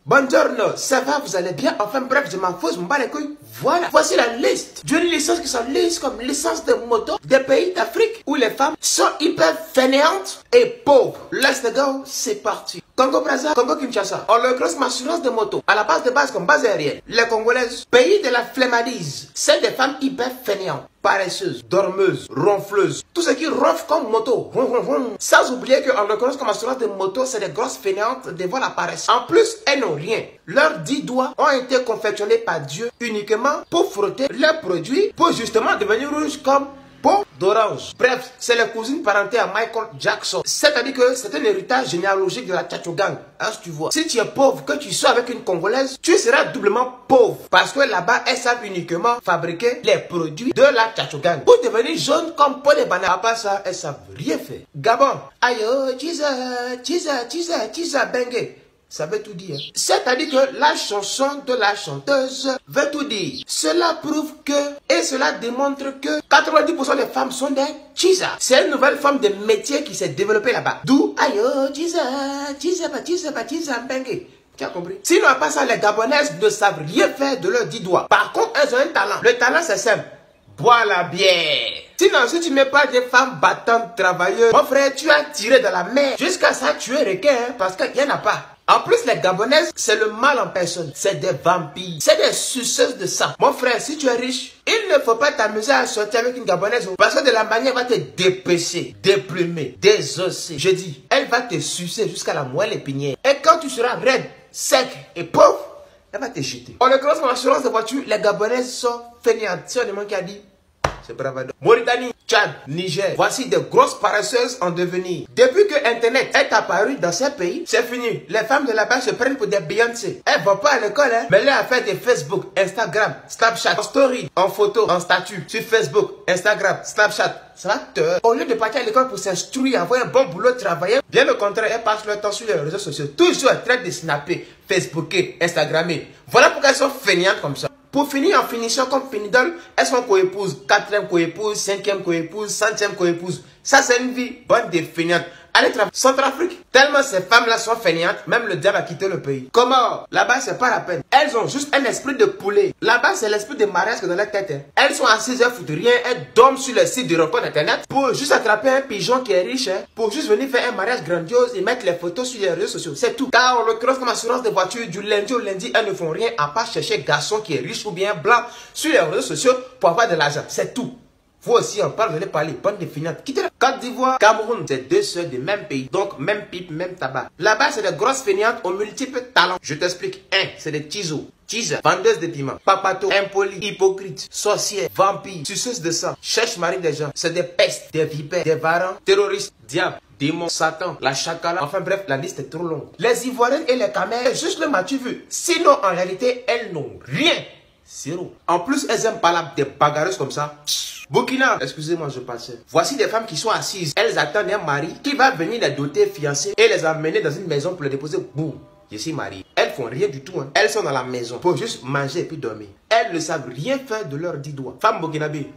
Buongiorno, ça va, vous allez bien? Enfin bref, je m'en fous, je m'en bats les couilles. Voilà, voici la liste d'une licence qui sont listes comme licence de moto des pays d'Afrique où les femmes sont hyper fainéantes et pauvres. Let's go, c'est parti. Congo-Brazza, Congo-Kinshasa, on leur crosse assurance de moto à la base comme base aérienne. Les Congolaises, pays de la flemmardise, c'est des femmes hyper fainéantes, paresseuses, dormeuses, ronfleuses, tout ce qui ronfle comme moto. Sans oublier qu'en leur crosse comme assurance de moto, c'est des grosses fainéantes devant la paresse. En plus, elles n'ont rien. Leurs 10 doigts ont été confectionnés par Dieu uniquement pour frotter leurs produits pour justement devenir rouges comme peau d'orange. Bref, c'est la cousine parentée à Michael Jackson. C'est-à-dire que c'est un héritage généalogique de la Tchatcho Gang. Hein, si tu vois. Si tu es pauvre, que tu sois avec une Congolaise, tu seras doublement pauvre. Parce que là-bas, elles savent uniquement fabriquer les produits de la Tchatcho Gang. Pour devenir jaune comme Paul et Bana. À part ça, elles savent rien faire. Gabon. Aïe, Tisa, Bengue. Ça veut tout dire. C'est-à-dire que la chanson de la chanteuse veut tout dire. Cela prouve que, et cela démontre que 90% des femmes sont des Tisa. C'est une nouvelle forme de métier qui s'est développée là-bas. D'où, aïe, Tisa, Bengue. Tu as compris? Sinon, à part ça, les Gabonaises ne savent rien faire de leurs 10 doigts. Par contre, elles ont un talent. Le talent, c'est simple. Bois la bière. Sinon, si tu mets pas des femmes battantes, travailleuses, mon frère, tu as tiré dans la mer. Jusqu'à ça, tu es requin, hein, parce qu'il n'y en a pas. En plus, les Gabonaises, c'est le mal en personne. C'est des vampires. C'est des suceuses de sang. Mon frère, si tu es riche, il ne faut pas t'amuser à sortir avec une Gabonaise. Parce que de la manière, elle va te dépêcher, déplumer, désosser. Je dis, elle va te sucer jusqu'à la moelle épinière. Et quand tu seras raide, sec et pauvre, elle va te jeter. On le commence comme assurance de voiture. Les Gabonaises sont fainéantes. C'est un demande qui a dit. C'est bravado. Mauritanie, Tchad, Niger. Voici des grosses paresseuses en devenir. Depuis que Internet est apparu dans ces pays, c'est fini. Les femmes de là-bas se prennent pour des Beyoncé. Elles vont pas à l'école, hein. Mais là, elles font des Facebook, Instagram, Snapchat, en story, en photo, en statut, sur Facebook, Instagram, Snapchat. Ça va te... Au lieu de partir à l'école pour s'instruire, avoir un bon boulot, travailler, bien au contraire, elles passent leur temps sur les réseaux sociaux. Toujours en train de snapper, Facebooker, Instagrammer. Voilà pourquoi elles sont fainéantes comme ça. Pour finir, en finissant comme finidole, elles sont co-épouses, 4e co-épouse, 5e co-épouse, 100e co-épouse. Ça, c'est une vie bonne des fainéantes. Allez travailler. Centrafrique. Tellement ces femmes-là sont fainéantes, même le diable a quitté le pays. Comment? Là-bas, c'est pas la peine. Elles ont juste un esprit de poulet. Là-bas, c'est l'esprit de mariage que dans leur tête. Hein. Elles sont assises, elles foutent rien, elles dorment sur le site de rencontre internet pour juste attraper un pigeon qui est riche, hein, pour juste venir faire un mariage grandiose et mettre les photos sur les réseaux sociaux. C'est tout. Car on le croise comme assurance de voiture, du lundi au lundi, elles ne font rien à part chercher un garçon qui est riche ou bien blanc sur les réseaux sociaux pour avoir de l'argent. C'est tout. Vous aussi, on parle, de parler, bonne définante. Quittez la Côte d'Ivoire, Cameroun, c'est deux sœurs du même pays. Donc, même pipe, même tabac. Là-bas, c'est des grosses fainéantes aux multiples talents. Je t'explique. Un, c'est des tisos. Teaser, vendeuse de piment, papato, impoli, hypocrite, sorcière, vampire, suceuse de sang, cherche-mari des gens. C'est des pestes, des vipères, des varans, terroristes, diables, démons, Satan, la chacala. Enfin bref, la liste est trop longue. Les Ivoiriennes et les Camères, juste le m'as-tu vu. Sinon, en réalité, elles n'ont rien. Zéro. En plus, elles aiment pas des bagarreuses comme ça. Burkina, excusez-moi, je passais. Voici des femmes qui sont assises. Elles attendent un mari qui va venir les doter fiancées et les emmener dans une maison pour les déposer. Boum, je suis marié. Elles font rien du tout. Hein. Elles sont dans la maison pour juste manger et puis dormir. Elles ne savent rien faire de leurs 10 doigts. Femmes burkinabé.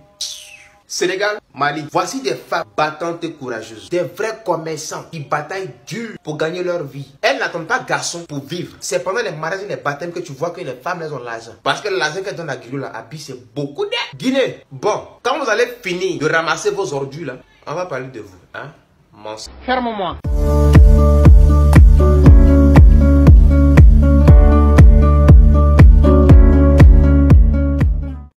Sénégal, Mali. Voici des femmes battantes et courageuses. Des vrais commerçants qui bataillent dur pour gagner leur vie. Elles n'attendent pas garçons pour vivre. C'est pendant les mariages et les baptêmes que tu vois que les femmes elles ont l'argent. Parce que l'argent qu'elles donnent à Guillaume là, Abi, c'est beaucoup de Guinée. Bon, quand vous allez finir de ramasser vos ordures là, on va parler de vous. Hein? Ferme-moi.